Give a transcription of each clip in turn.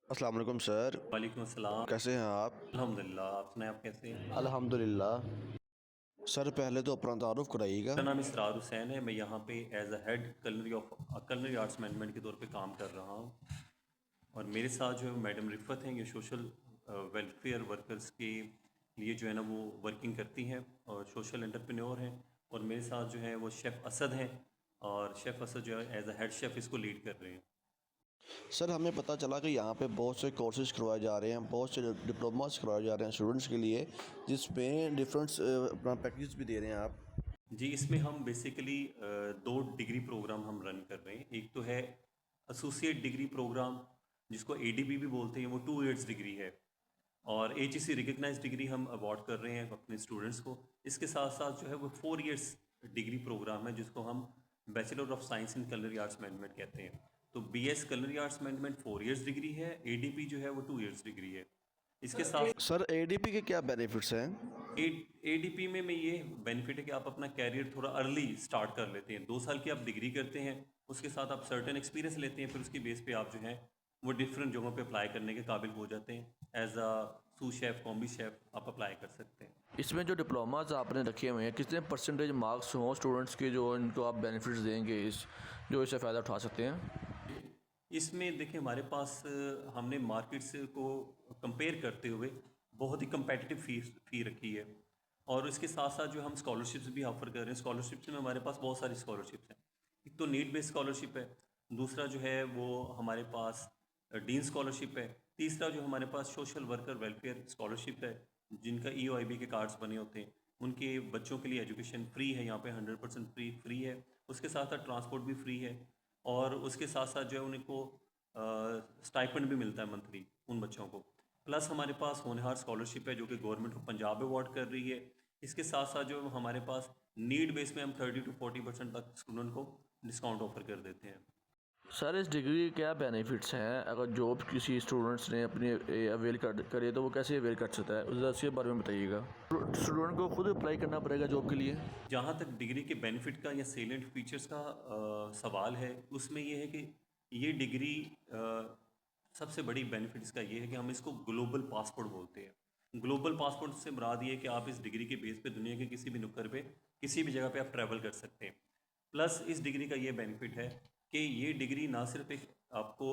अस्सलाम वालेकुम सर। वालेकुम अस्सलाम। कैसे हैं आप? अल्हम्दुलिल्लाह, आप सुनाएँ आप कैसे हैं? अल्हम्दुलिल्लाह। सर पहले तो अपना तारुफ कराइएगा। मेरा नाम इसरार हुसैन है, मैं यहाँ पे as a head culinary arts management के तौर पे काम कर रहा हूँ और मेरे साथ जो है मैडम रिफ़त हैं, ये सोशल वेलफेयर वर्कर्स के लिए जो है ना वो वर्किंग करती हैं और सोशल एंटरप्रेन्योर हैं और मेरे साथ जो है वो शेफ़ असद हैं और शेफ़ असद जो है एज़ अ हेड शेफ़ इसको लीड कर रहे हैं। सर हमें पता चला कि यहाँ पे बहुत से कोर्सेज़ करवाए जा रहे हैं, बहुत से डिप्लोमास करवाए जा रहे हैं स्टूडेंट्स के लिए, जिसमें डिफरेंट अपना पैकेज भी दे रहे हैं आप। जी, इसमें हम बेसिकली 2 डिग्री प्रोग्राम हम रन कर रहे हैं। एक तो है एसोसिएट डिग्री प्रोग्राम जिसको एडीपी भी बोलते हैं, वो 2 इयर्स डिग्री है और एचईसी रिकग्नाइज्ड डिग्री हम अवार्ड कर रहे हैं अपने स्टूडेंट्स को। इसके साथ-साथ जो है वो 4 इयर्स डिग्री प्रोग्राम है जिसको हम bachelor of science in culinary arts management कहते हैं। तो BS culinary arts management 4 years degree है, एडीपी जो है वो 2 इयर्स डिग्री है। इसके साथ सर एडीपी के क्या बेनिफिट्स हैं? ए एडीपी में ये बेनिफिट है कि आप अपना कैरियर थोड़ा अर्ली स्टार्ट कर लेते हैं। 2 साल की आप डिग्री करते हैं, उसके साथ आप सर्टेन एक्सपीरियंस लेते हैं, फिर उसकी बेस पे आप जो है वो डिफरेंट जगहों पे अप्लाई करने के काबिल हो जाते हैं। As a sauce chef, combi chef आप अप्लाई कर सकते हैं। इसमें जो डिप्लोमास आपने रखे हुए हैं कितने परसेंटेज मार्क्स हों स्टूडेंट्स के जो इनको आप बेनिफिट्स देंगे इस जो इससे फ़ायदा उठा सकते हैं? इसमें देखिए हमारे पास हमने मार्केट से को कंपेयर करते हुए बहुत ही कम्पेटिटिव फ़ी रखी है और इसके साथ-साथ जो हम स्कॉलरशिप्स भी ऑफ़र कर रहे हैं, स्कॉलरशिप्स में हमारे पास बहुत सारी स्कॉलरशिप्स हैं। एक तो नीड बेस्ड स्कॉलरशिप है, दूसरा जो है वो हमारे पास डीन स्कॉलरशिप है, तीसरा जो हमारे पास सोशल वर्कर वेलफेयर स्कॉलरशिप है, जिनका ईओआईबी के कार्ड्स बने होते हैं, उनके बच्चों के लिए एजुकेशन फ्री है, यहाँ पे 100% फ्री है। उसके साथ-साथ ट्रांसपोर्ट भी फ्री है और उसके साथ-साथ जो है उनको स्टाइपेंड भी मिलता है मंथली उन बच्चों को। प्लस हमारे पास होनहार स्कॉलरशिप है जो कि गवर्नमेंट ऑफ पंजाब अवार्ड कर रही है। इसके साथ-साथ जो हमारे पास नीड बेस में हम 30 टू 40% तक स्टूडेंट को डिस्काउंट ऑफ़र कर देते हैं। सर इस डिग्री के क्या बेनिफिट्स हैं अगर जॉब किसी स्टूडेंट्स ने अपनी अवेल कर करे तो वो कैसे अवेल कर सकता है उसके बारे में बताइएगा। स्टूडेंट को खुद अप्लाई करना पड़ेगा जॉब के लिए? जहाँ तक डिग्री के बेनिफिट का या सेलिएंट फीचर्स का सवाल है, उसमें ये है कि ये डिग्री सबसे बड़ी बेनिफिट इसका ये है कि हम इसको ग्लोबल पासपोर्ट बोलते हैं। ग्लोबल पासपोर्ट से मुराद ये है कि आप इस डिग्री के बेस पे दुनिया के किसी भी नुक्कड़ पे, किसी भी जगह पे आप ट्रैवल कर सकते हैं। प्लस इस डिग्री का ये बेनिफिट है कि ये डिग्री ना सिर्फ एक आपको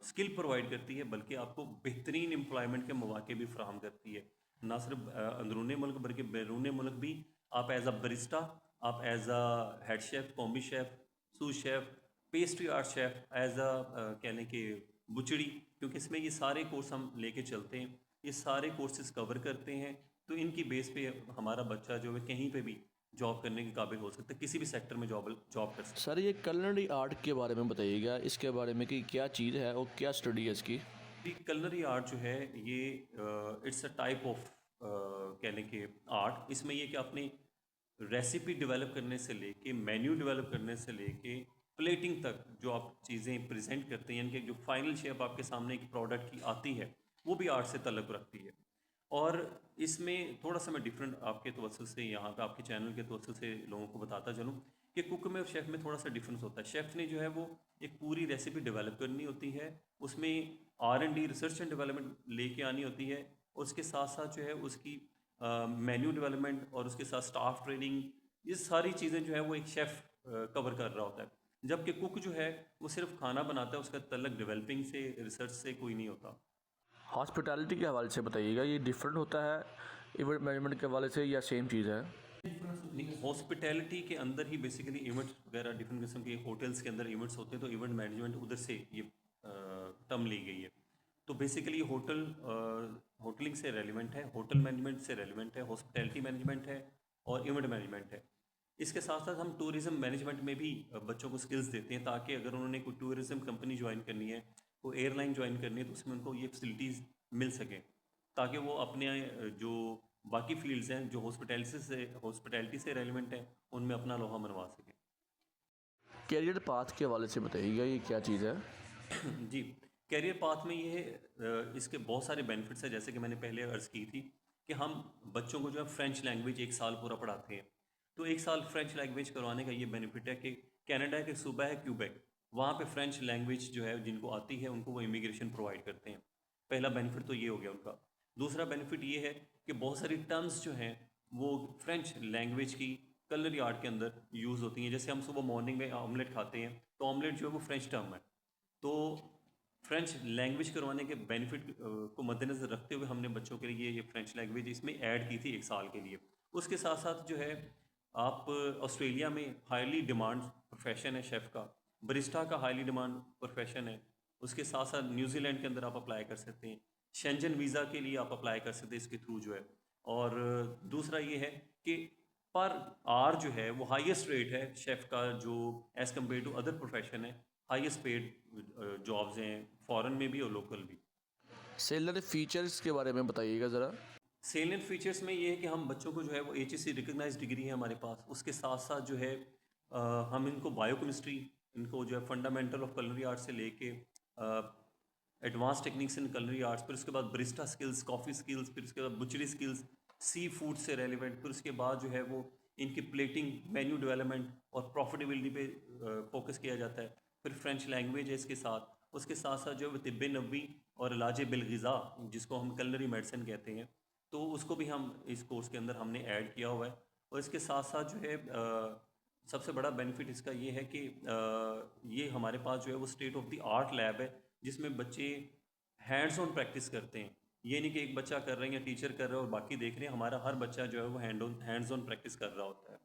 स्किल प्रोवाइड करती है बल्कि आपको बेहतरीन एम्प्लॉयमेंट के मौके भी फराहम करती है। ना सिर्फ अंदरूनी मुल्क बल्कि बैरून मुल्क भी आप एज अ बरिस्टा, आप as a head chef, combi chef, sous chef, pastry art chef, as a कह लें कि बुचड़ी, क्योंकि इसमें ये सारे कोर्स हम लेके चलते हैं, ये सारे कोर्सेज कवर करते हैं, तो इनकी बेस पे हमारा बच्चा जो है कहीं पे भी जॉब करने के काबिल हो सकता है, किसी भी सेक्टर में जॉब जॉब कर सकता सर है। ये कलनरी आर्ट के बारे में बताइएगा इसके बारे में कि क्या चीज़ है और क्या स्टडी है इसकी? जी, कलनरी आर्ट जो है ये इट्स अ टाइप ऑफ कह लें कि आर्ट। इसमें ये कि अपनी रेसिपी डेवलप करने से लेके मेन्यू डेवलप करने से लेके प्लेटिंग तक जो आप चीज़ें प्रेजेंट करते हैं, यानी कि जो फाइनल शेप आपके सामने एक प्रोडक्ट की आती है, वो भी आर्ट से ताल्लुक़ रखती है। और इसमें थोड़ा-सा मैं डिफरेंट आपके तवज्जुह से यहाँ पे आपके चैनल के तवज्जुह से लोगों को बताता चलूँ कि कुक में और शेफ़ में थोड़ा-सा डिफरेंस होता है। शेफ़ ने जो है वो एक पूरी रेसिपी डेवलप करनी होती है, उसमें आर-एन-डी रिसर्च एंड डेवलपमेंट लेके आनी होती है। उसके साथ-साथ जो है उसकी मेन्यू डेवलपमेंट और उसके साथ स्टाफ ट्रेनिंग, ये सारी चीज़ें जो है वो एक शेफ़ कवर कर रहा होता है। जबकि कुक जो है वो सिर्फ़ खाना बनाता है, उसका तल्लुक डेवलपिंग से, रिसर्च से कोई नहीं होता। हॉस्पिटैलिटी के हवाले से बताइएगा ये डिफरेंट होता है इवेंट मैनेजमेंट के हवाले से या सेम चीज़ है? नहीं, हॉस्पिटैलिटी के अंदर ही बेसिकली इवेंट्स वगैरह डिफरेंट किस्म के होटल्स के अंदर इवेंट्स होते हैं, तो इवेंट मैनेजमेंट उधर से ये टर्म ली गई है। तो बेसिकली होटलिंग से रेलिवेंट है, होटल मैनेजमेंट से रेलिवेंट है, हॉस्पिटैलिटी मैनेजमेंट है और इवेंट मैनेजमेंट है। इसके साथ साथ हम टूरिज्म मैनेजमेंट में भी बच्चों को स्किल्स देते हैं ताकि अगर उन्होंने कोई टूरिज्म कंपनी ज्वाइन करनी है, कोई एयरलाइन ज्वाइन करनी है, तो उसमें उनको ये फैसिलिटीज़ मिल सकें ताकि वो अपने जो बाकी फ़ील्ड्स हैं जो हॉस्पिटैलिटी से रेलेवेंट हैं, उनमें अपना लोहा मनवा सकें। कैरियर पाथ के हवाले से बताइएगा ये क्या चीज़ है? जी, करियर पाथ में ये इसके बहुत सारे बेनिफिट्स हैं जैसे कि मैंने पहले अर्ज़ की थी कि हम बच्चों को जो है फ्रेंच लैंग्वेज 1 साल पूरा पढ़ाते हैं। तो 1 साल फ्रेंच लैंग्वेज करवाने का ये बेनिफिट है कि कनाडा के सूबा है क्यूबेक, वहाँ पे फ्रेंच लैंग्वेज जो है जिनको आती है उनको वो इमिग्रेशन प्रोवाइड करते हैं। पहला बेनिफिट तो ये हो गया उनका। दूसरा बेनिफिट ये है कि बहुत सारी टर्म्स जो हैं वो फ्रेंच लैंग्वेज की कलरी आर्ट के अंदर यूज़ होती हैं। जैसे हम सुबह मॉर्निंग में ऑमलेट खाते हैं तो ऑमलेट जो है वो फ्रेंच टर्म है। तो फ्रेंच लैंग्वेज करवाने के बेनिफिट को मद्देनज़र रखते हुए हमने बच्चों के लिए ये फ्रेंच लैंग्वेज इसमें ऐड की थी 1 साल के लिए। उसके साथ साथ जो है आप ऑस्ट्रेलिया में हाईली डिमांड प्रोफेशन है शेफ़ का, बरिस्टा का हाईली डिमांड प्रोफेशन है। उसके साथ साथ न्यूजीलैंड के अंदर आप अप्लाई कर सकते हैं, शेंजन वीज़ा के लिए आप अप्लाई कर सकते हैं इसके थ्रू जो है। और दूसरा ये है कि पर आर जो है वो हाईएस्ट रेट है शेफ़ का, जो as compared to other profession है हाईएस्ट पेड जॉब्स हैं फॉरेन में भी और लोकल भी। सेलर फीचर्स के बारे में बताइएगा ज़रा। सेलिएंट फीचर्स में ये है कि हम बच्चों को जो है वो HSC रिकग्नाइज डिग्री है हमारे पास। उसके साथ साथ जो है हम इनको बायोकेमिस्ट्री, इनको जो है फंडामेंटल ऑफ culinary आर्ट्स से लेके advance techniques in culinary arts, फिर उसके बाद बरिस्टा स्किल्स, कॉफ़ी स्किल्स, फिर उसके बाद बुचरी स्किल्स, सी फूड से रेलिवेंट, फिर उसके बाद जो है वो इनकी प्लेटिंग, मेन्यू डेवलपमेंट और प्रॉफिटेबिलिटी पे फोकस किया जाता है। फिर फ्रेंच लैंग्वेज है इसके साथ। उसके साथ साथ जो है वो तिब्बे नबी और इलाज बिलग़िज़ा जिसको हम culinary मेडिसिन कहते हैं, तो उसको भी हम इस कोर्स के अंदर हमने ऐड किया हुआ है। और इसके साथ साथ जो है सबसे बड़ा बेनिफिट इसका ये है कि ये हमारे पास जो है वो state of the art lab है जिसमें बच्चे हैंड्स ऑन प्रैक्टिस करते हैं। ये नहीं कि एक बच्चा कर रहे हैं या टीचर कर रहा है और बाकी देख रहे हैं। हमारा हर बच्चा जो है वो हैंड्स ऑन प्रैक्टिस कर रहा होता है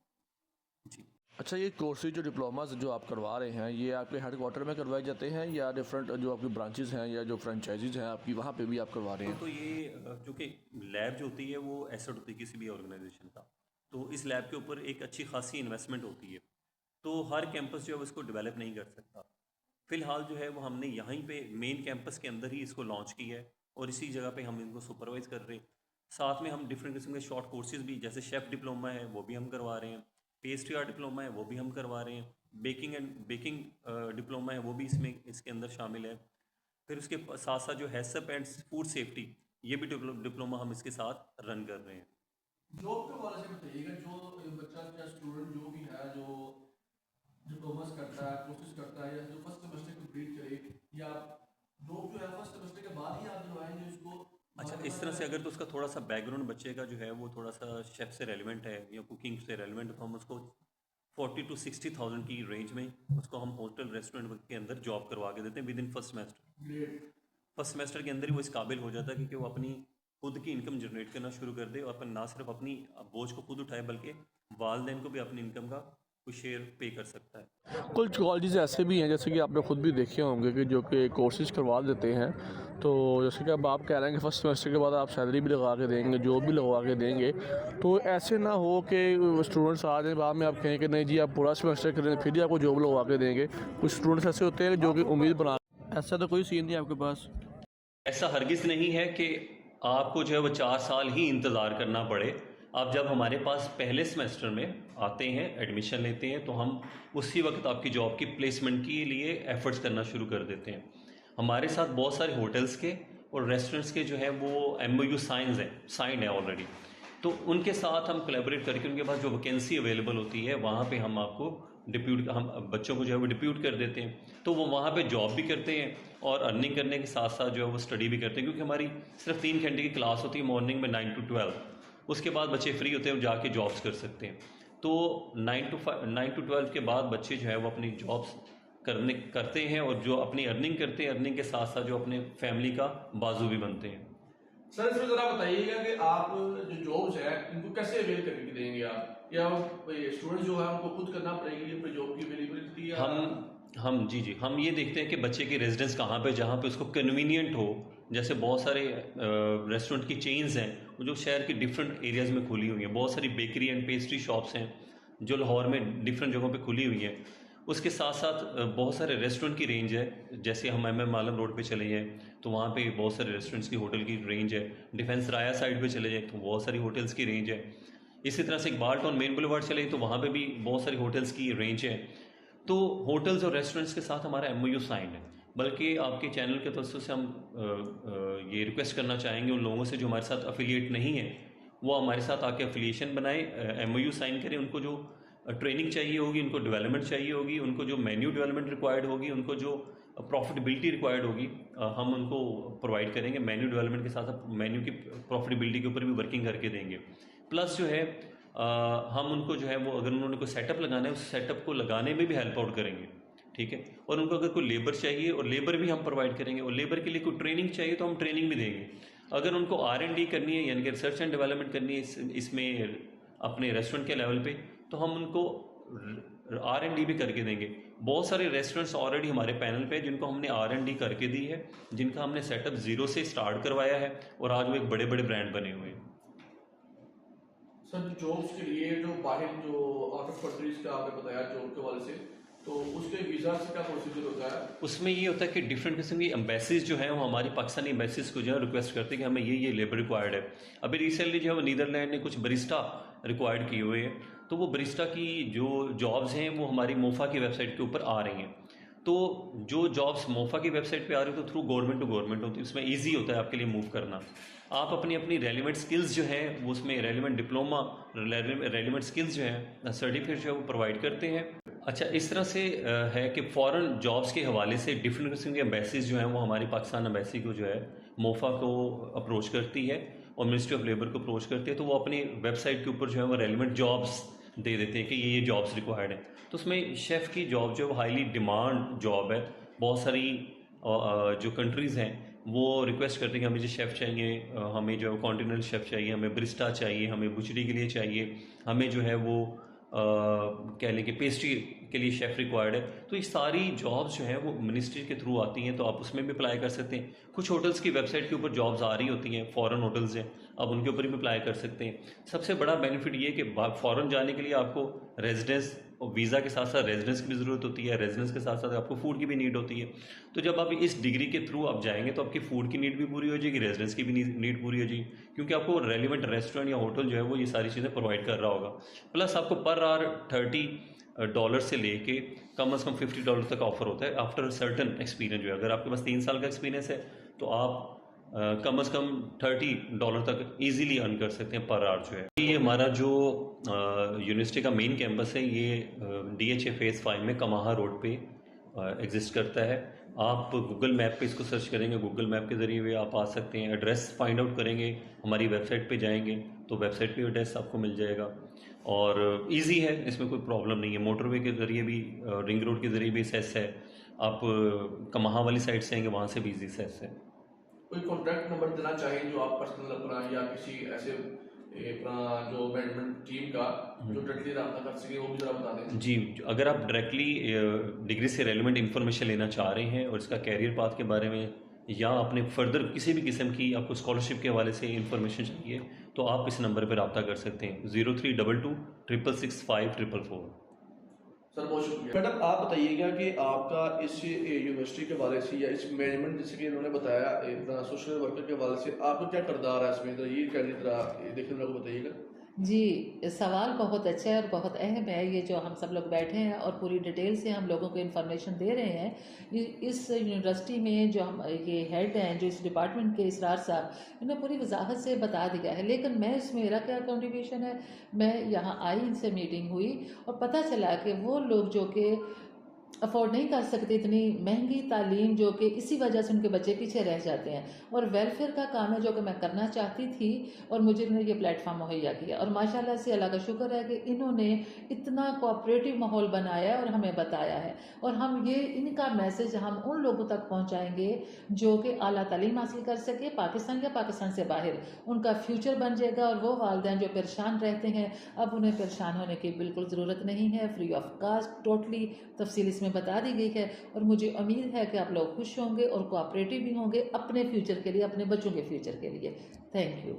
जी। अच्छा, ये कोर्सेज जो डिप्लोमास जो आप करवा रहे हैं ये आपके हेड क्वार्टर में करवाए जाते हैं या डिफरेंट जो आपकी ब्रांचेस हैं या जो फ्रेंचाइजीज हैं आपकी वहाँ पे भी आप करवा रहे हैं? तो ये चूँकि लैब जो होती है वो एसेट होती है किसी भी ऑर्गेनाइजेशन का, तो इस लैब के ऊपर एक अच्छी खासी इन्वेस्टमेंट होती है। तो हर कैंपस जो है उसको डेवलप नहीं कर सकता। फ़िलहाल जो है वो हमने यहीं पे मेन कैंपस के अंदर ही इसको लॉन्च किया है और इसी जगह पे हम इनको सुपरवाइज़ कर रहे हैं। साथ में हम डिफरेंट किस्म के शॉर्ट कोर्सेज़ भी, जैसे शेफ़ डिप्लोमा है वो भी हम करवा रहे हैं, पेस्ट्री आर्ट डिप्लोमा है वो भी हम करवा रहे हैं, बेकिंग डिप्लोमा है वो भी इसके अंदर शामिल है। फिर उसके साथ साथ जो हैसअप एंड फूड सेफ्टी, ये भी डिप्लोमा हम इसके साथ रन कर रहे हैं। जॉब के हवाले से बताइएगा, जो बच्चा या स्टूडेंट जो भी है जो डिप्लोमास करता है, कोर्सेज करता है या जो फर्स्ट सेमेस्टर कंप्लीट करे या जॉब जो है फर्स्ट सेमेस्टर के बाद ही आप जो है उसको अच्छा, इस तरह से अगर तो उसका थोड़ा सा बैकग्राउंड बच्चे का जो है वो थोड़ा सा शेफ़ से रेलिवेंट है या कुकिंग से रेलिवेंट है, तो हम उसको 40 to 60,000 की रेंज में उसको हम होटल रेस्टोरेंट के अंदर जॉब करवा के देते हैं with in first semester. Grade. First semester के अंदर ही वो इस काबिल हो जाता है क्योंकि वो अपनी खुद की इनकम जनरेट करना शुरू कर दे और अपन ना सिर्फ अपनी बोझ को खुद उठाए बल्कि वालदेन को भी अपनी इनकम का कुछ शेयर पे कर सकता है। कुछ कॉलेजेस ऐसे भी हैं जैसे कि आपने खुद भी देखे होंगे कि जो कि कोर्सेज करवा देते हैं। तो जैसे कि अब आप कह रहे हैं कि फर्स्ट सेमेस्टर के बाद आप सैलरी भी लगा के देंगे, जॉब भी लगवा के देंगे, तो ऐसे ना हो कि स्टूडेंट्स आ जाए बाद में आप कहें कि नहीं जी आप पूरा सेमेस्टर करें फिर ही आपको जॉब लगवा के देंगे। कुछ स्टूडेंट्स ऐसे होते हैं जो कि उम्मीद बना, ऐसा तो कोई सीन नहीं आपके पास? ऐसा हरगिज़ नहीं है कि आपको जो है वो 4 साल ही इंतज़ार करना पड़े। आप जब हमारे पास पहले सेमेस्टर में आते हैं, एडमिशन लेते हैं, तो हम उसी वक्त आपकी जॉब की प्लेसमेंट के लिए एफ़र्ट्स करना शुरू कर देते हैं। हमारे साथ बहुत सारे होटल्स के और रेस्टोरेंट्स के जो है वो MOU साइंड है ऑलरेडी। तो उनके साथ हम कोलैबोरेट करके उनके पास जो वैकेंसी अवेलेबल होती है वहाँ पे हम आपको हम बच्चों को जो है वो डिप्यूट कर देते हैं। तो वो वहाँ पे जॉब भी करते हैं और अर्निंग करने के साथ साथ जो है वो स्टडी भी करते हैं, क्योंकि हमारी सिर्फ 3 घंटे की क्लास होती है मॉर्निंग में 9 to 12। उसके बाद बच्चे फ्री होते हैं, जाके जॉब्स कर सकते हैं। तो 9 to 12 के बाद बच्चे जो है वो अपनी जॉब्स करते हैं और जो अपनी अर्निंग करते हैं, अर्निंग के साथ साथ जो अपने फैमिली का बाजू भी बनते हैं। सर इसमें ज़रा बताइएगा कि आप जो जॉब्स है इनको कैसे अवेल करके देंगे आप, या स्टूडेंट जो है उनको खुद करना पड़ेगी अपनी जॉब की अवेलेबिलिटी? हम हम ये देखते हैं कि बच्चे की रेजिडेंस कहाँ पे, जहाँ पे उसको कन्वीनियंट हो। जैसे बहुत सारे रेस्टोरेंट की चेन्स हैं जो शहर के डिफरेंट एरियाज़ में खुली हुई हैं। बहुत सारी बेकरी एंड पेस्ट्री शॉप्स हैं जो लाहौर में डिफरेंट जगहों पे खुली हुई हैं। उसके साथ साथ बहुत सारे रेस्टोरेंट की रेंज है। जैसे हम MM आलम रोड पे चले जाएँ तो वहाँ पे बहुत सारे रेस्टोरेंट्स की होटल की रेंज है। डिफेंस राया साइड पे चले जाएँ तो बहुत सारी होटल्स की रेंज है। इसी तरह से इकबाल टाउन मेन बुलेवार्ड चले तो वहाँ पे भी बहुत सारी होटल्स की रेंज है। तो होटल्स और रेस्टोरेंट्स के साथ हमारा MOU साइन है। बल्कि आपके चैनल के तरफ से हम ये रिक्वेस्ट करना चाहेंगे उन लोगों से जो हमारे साथ अफिलिएट नहीं है, वो हमारे साथ आके अफिलिएशन बनाए, MOU साइन करें। उनको जो ट्रेनिंग चाहिए होगी, उनको डेवलपमेंट चाहिए होगी, उनको जो मेन्यू डेवलपमेंट रिक्वायर्ड होगी, उनको जो प्रॉफिटेबिलिटी रिक्वायर्ड होगी, हम उनको प्रोवाइड करेंगे। मेन्यू डेवलपमेंट के साथ साथ मेन्यू की प्रॉफिटेबिलिटी के ऊपर भी वर्किंग करके देंगे। प्लस जो है हम उनको जो है वो अगर उन्होंने कोई सेटअप लगाना है, उस सेटअप को लगाने में भी हेल्प आउट करेंगे, ठीक है। और उनको अगर कोई लेबर चाहिए, और लेबर भी हम प्रोवाइड करेंगे, और लेबर के लिए कोई ट्रेनिंग चाहिए तो हम ट्रेनिंग भी देंगे। अगर उनको R&D करनी है, यानी कि रिसर्च एंड डेवलपमेंट करनी है इसमें अपने रेस्टोरेंट के लेवल पे, तो हम उनको R&D भी करके देंगे। बहुत सारे रेस्टोरेंट्स ऑलरेडी हमारे पैनल पे जिनको हमने R&D करके दी है, जिनका हमने सेटअप ज़ीरो से स्टार्ट करवाया है, और आज वो एक बड़े बड़े ब्रांड बने हुए हैं। सर जॉब्स के लिए जो बाहर जो आउट ऑफ कंट्रीज का आपने बताया जॉब के वाले से, तो उसके वीज़ा से क्या प्रोसीजर होता है? उसमें ये होता है कि डिफरेंट किस्म की एम्बेसीज जो हैं वो हमारी पाकिस्तानी एम्बेसीज को जो है रिक्वेस्ट करते हैं कि हमें ये लेबर रिक्वायर्ड है। अभी रिसेंटली जो है वो नीदरलैंड ने कुछ बरिस्टा रिक्वायर्ड किए हुए हैं, तो वो बरिस्टा की जो जॉब्स हैं वो हमारी मोफा की वेबसाइट के ऊपर आ रही हैं। तो जो जॉब्स मोफा की वेबसाइट पे आ रही है तो थ्रू गवर्नमेंट टू गवर्नमेंट होती है, उसमें ईजी होता है आपके लिए मूव करना। आप अपनी अपनी रेलिवेंट स्किल्स जो हैं वो उसमें रेलिवेंट डिप्लोमा, रेलिवेंट स्किल्स जो हैं, सर्टिफिकेट जो है वो प्रोवाइड करते हैं। अच्छा, इस तरह से है कि फ़ॉरेन जॉब्स के हवाले से डिफरेंट किस्म के एम्बेसीज जो हैं वो हमारी पाकिस्तान एम्बेसी को जो है मोफा को अप्रोच करती है और मिनिस्ट्री ऑफ लेबर को अप्रोच करती है, तो वो अपनी वेबसाइट के ऊपर जो है वो रेलिवेंट जॉब्स दे देते हैं कि ये जॉब्स रिक्वायर्ड हैं। तो उसमें शेफ़ की जॉब जो है वो हाईली डिमांड जॉब है। बहुत सारी जो कंट्रीज़ हैं वो रिक्वेस्ट करते हैं कि हमें जो शेफ़ चाहिए, हमें जो कॉन्टिनेंटल शेफ़ चाहिए, हमें ब्रिस्टा चाहिए, हमें बुचड़ी के लिए चाहिए, हमें जो है वो कह लें कि पेस्ट्री के लिए शेफ़ रिक्वायर्ड है। तो ये सारी जॉब्स जो हैं वो मिनिस्ट्री के थ्रू आती हैं, तो आप उसमें भी अप्लाई कर सकते हैं। कुछ होटल्स की वेबसाइट के ऊपर जॉब्स आ रही होती हैं, फ़ॉरेन होटल्स हैं, आप उनके ऊपर भी अप्लाई कर सकते हैं। सबसे बड़ा बेनिफिट ये है कि फ़ॉरेन जाने के लिए आपको रेजिडेंस और वीज़ा के साथ साथ रेजिडेंस की भी ज़रूरत होती है, रेजिडेंस के साथ साथ आपको फूड की भी नीड होती है। तो जब आप इस डिग्री के थ्रू आप जाएंगे तो आपकी फ़ूड की नीड भी पूरी हो जाएगी, रेजिडेंस की भी नीड पूरी हो जाएगी, क्योंकि आपको रेलिवेंट रेस्टोरेंट या होटल जो है वो ये सारी चीज़ें प्रोवाइड कर रहा होगा। प्लस आपको पर आवर $30 से लेके कम से कम $50 तक ऑफर होता है आफ्टर सर्टन एक्सपीरियंस जो है। अगर आपके पास 3 साल का एक्सपीरियंस है तो आप कम से कम $30 तक इजीली अर्न कर सकते हैं पर आवर जो है। ये हमारा जो यूनिवर्सिटी का मेन कैंपस है ये DHA फेज़ 5 में कमाहा रोड पे एग्जिस्ट करता है। आप गूगल मैप पे इसको सर्च करेंगे, गूगल मैप के ज़रिए भी आप आ सकते हैं। एड्रेस फाइंड आउट करेंगे, हमारी वेबसाइट पे जाएंगे तो वेबसाइट पे एड्रेस आपको मिल जाएगा, और इजी है, इसमें कोई प्रॉब्लम नहीं है। मोटरवे के ज़रिए भी, रिंग रोड के ज़रिए भी एक्सेस है। आप कमाहा वाली साइड से आएंगे वहाँ से भी ईजी एक्सेस है। कोई कॉन्टैक्ट नंबर देना चाहिए जो आप पर्सनल अपना या किसी ऐसे अपना जो मैनेजमेंट टीम का जो डायरेक्टली रब्ता कर सके, वो भी जरा बता दें। जी, अगर आप डायरेक्टली डिग्री से रेलिवेंट इन्फॉर्मेशन लेना चाह रहे हैं और इसका कैरियर पाथ के बारे में, या अपने फर्दर किसी भी किस्म की आपको स्कॉलरशिप के हवाले से इन्फॉर्मेशन चाहिए, तो आप इस नंबर पर रब्ता कर सकते हैं 0322 666 5444। सर बहुत शुक्रिया। मैडम आप बताइएगा कि आपका इस यूनिवर्सिटी के हवाले से या इस मैनेजमेंट जैसे कि इन्होंने बताया इतना सोशल वर्कर के हवाले से आपका क्या किरदार है इसमें, तो ये क्या देखने मेरे को बताइएगा। जी, सवाल बहुत अच्छा है और बहुत अहम है। ये जो हम सब लोग बैठे हैं और पूरी डिटेल से हम लोगों को इन्फॉर्मेशन दे रहे हैं, इस यूनिवर्सिटी में जो हम ये हेड हैं, जो इस डिपार्टमेंट के इसरार साहब, इन्होंने पूरी वजाहत से बता दिया है। लेकिन मैं इसमें मेरा क्या कंट्रीब्यूशन है, मैं यहाँ आई, इनसे मीटिंग हुई और पता चला कि वो लोग जो कि अफोर्ड नहीं कर सकते इतनी महंगी तालीम, जो कि इसी वजह से उनके बच्चे पीछे रह जाते हैं, और वेलफेयर का काम है जो कि मैं करना चाहती थी और मुझे इन्होंने ये प्लेटफॉर्म मुहैया किया। और माशाल्लाह से अल्लाह का शुक्र है कि इन्होंने इतना कोऑपरेटिव माहौल बनाया और हमें बताया है, और हम ये इनका मैसेज हम उन लोगों तक पहुँचाएँगे जो कि आला तालीम हासिल कर सके, पाकिस्तान या पाकिस्तान से बाहर, उनका फ्यूचर बन जाएगा। और वो वालिदैन जो परेशान रहते हैं, अब उन्हें परेशान होने की बिल्कुल ज़रूरत नहीं है, फ्री ऑफ कास्ट टोटली तफसील इसमें बता दी गई है। और मुझे उम्मीद है कि आप लोग खुश होंगे और कोऑपरेटिव भी होंगे अपने फ्यूचर के लिए, अपने बच्चों के फ्यूचर के लिए। Thank you.